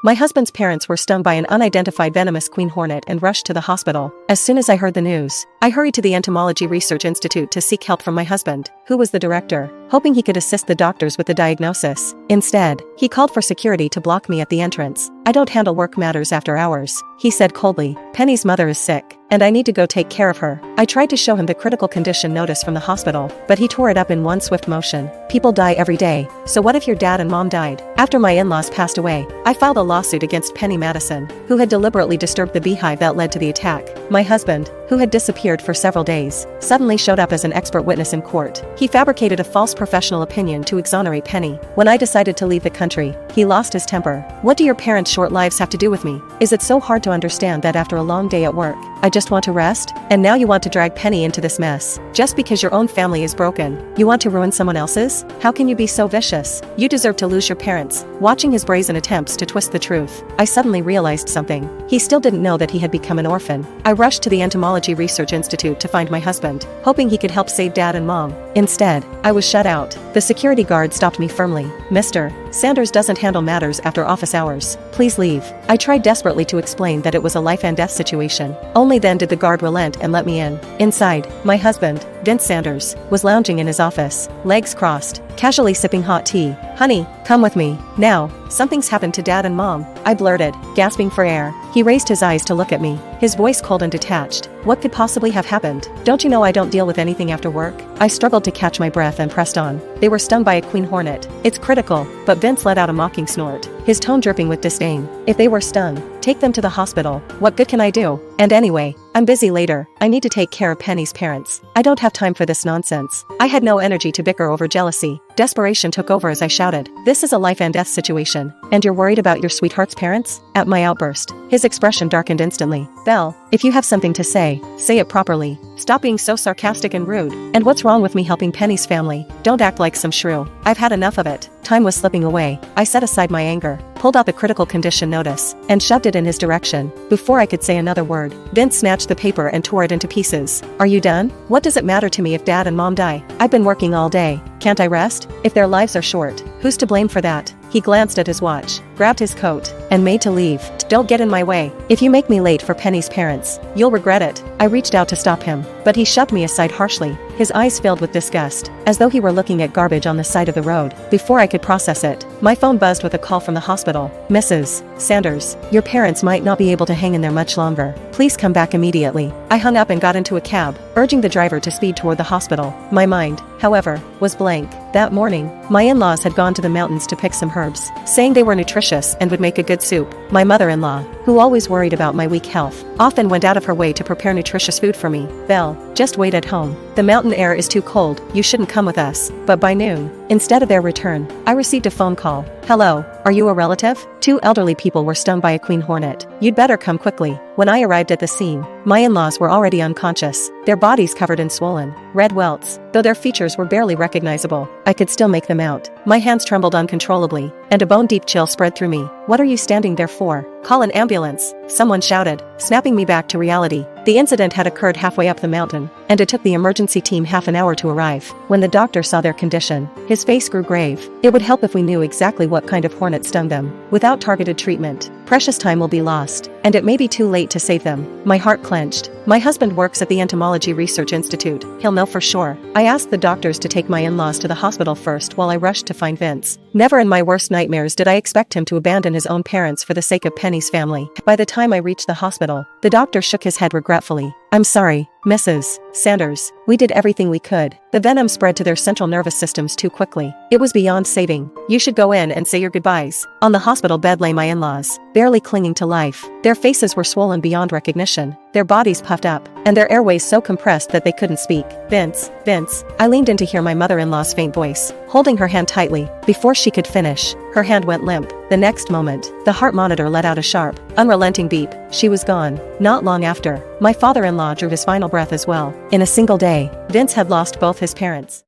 My husband's parents were stung by an unidentified venomous queen hornet and rushed to the hospital. As soon as I heard the news, I hurried to the Entomology Research Institute to seek help from my husband, who was the director, hoping he could assist the doctors with the diagnosis. Instead, he called for security to block me at the entrance. "I don't handle work matters after hours," he said coldly. "Penny's mother is sick, and I need to go take care of her." I tried to show him the critical condition notice from the hospital, but he tore it up in one swift motion. "People die every day, so what if your dad and mom died?" After my in-laws passed away, I filed a lawsuit against Penny Madison, who had deliberately disturbed the beehive that led to the attack. My husband, who had disappeared for several days, suddenly showed up as an expert witness in court. He fabricated a false professional opinion to exonerate Penny. When I decided to leave the country, he lost his temper. "What do your parents' short lives have to do with me? Is it so hard to understand that after a long day at work, I just want to rest? And now you want to drag Penny into this mess? Just because your own family is broken, you want to ruin someone else's? How can you be so vicious? You deserve to lose your parents." Watching his brazen attempts to twist the truth, I suddenly realized something. He still didn't know that he had become an orphan. I rushed to the Entomology Research Institute to find my husband, hoping he could help save Dad and Mom. Instead, I was shut out. The security guard stopped me firmly. "Mr. Sanders doesn't handle matters after office hours. Please leave." I tried desperately to explain that it was a life and death situation. Only then did the guard relent and let me in. Inside, my husband, Vince Sanders, was lounging in his office, legs crossed, casually sipping hot tea. "Honey, come with me. Now, something's happened to Dad and Mom," I blurted, gasping for air. He raised his eyes to look at me, his voice cold and detached. "What could possibly have happened? Don't you know I don't deal with anything after work?" I struggled to catch my breath and pressed on. "They were stung by a queen hornet. It's critical," but Vince let out a mocking snort, his tone dripping with disdain. "If they were stung, take them to the hospital. What good can I do? And anyway, I'm busy later. I need to take care of Penny's parents. I don't have time for this nonsense." I had no energy to bicker over jealousy. Desperation took over as I shouted, "This is a life and death situation, and you're worried about your sweetheart's parents?" At my outburst, his expression darkened instantly. "Belle, if you have something to say it properly. Stop being so sarcastic and rude. And what's wrong with me helping Penny's family? Don't act like some shrew. I've had enough of it." Time was slipping away. I set aside my anger, pulled out the critical condition notice, and shoved it in his direction. Before I could say another word, Vince snatched the paper and tore it into pieces. "Are you done? What does it matter to me if Dad and Mom die? I've been working all day. Can't I rest? If their lives are short, who's to blame for that?" He glanced at his watch, grabbed his coat, and made to leave. "Don't get in my way. If you make me late for Penny's parents, you'll regret it." I reached out to stop him, but he shoved me aside harshly, his eyes filled with disgust, as though he were looking at garbage on the side of the road. Before I could process it, my phone buzzed with a call from the hospital. "Mrs. Sanders, your parents might not be able to hang in there much longer. Please come back immediately." I hung up and got into a cab, urging the driver to speed toward the hospital. My mind, however, was blank. That morning, my in-laws had gone to the mountains to pick some herbs, saying they were nutritious and would make a good soup. My mother-in-law, who always worried about my weak health, often went out of her way to prepare nutritious food for me. "Belle, just wait at home. The mountain air is too cold, you shouldn't come with us." But by noon, instead of their return, I received a phone call. "Hello, are you a relative? 2 elderly people were stung by a queen hornet. You'd better come quickly." When I arrived at the scene, my in-laws were already unconscious, their bodies covered in swollen, red welts. Though their features were barely recognizable, I could still make them out. My hands trembled uncontrollably, and a bone-deep chill spread through me. "What are you standing there for? Call an ambulance," someone shouted, snapping me back to reality. The incident had occurred halfway up the mountain, and it took the emergency team half an hour to arrive. When the doctor saw their condition, his face grew grave. "It would help if we knew exactly what kind of hornet stung them. Without targeted treatment, precious time will be lost, and it may be too late to save them." My heart clenched. My husband works at the Entomology Research Institute. He'll know for sure. I asked the doctors to take my in-laws to the hospital first while I rushed to find Vince. Never in my worst nightmares did I expect him to abandon his own parents for the sake of Penny's family. By the time I reached the hospital, the doctor shook his head regretfully. "I'm sorry, Mrs. Sanders. We did everything we could. The venom spread to their central nervous systems too quickly. It was beyond saving. You should go in and say your goodbyes." On the hospital bed lay my in-laws, barely clinging to life. Their faces were swollen beyond recognition, their bodies puffed up, and their airways so compressed that they couldn't speak. "Vince, Vince." I leaned in to hear my mother-in-law's faint voice, holding her hand tightly. Before she could finish, her hand went limp. The next moment, the heart monitor let out a sharp, unrelenting beep. She was gone. Not long after, my father-in-law drew his final breath as well. In a single day, Vince had lost both his parents.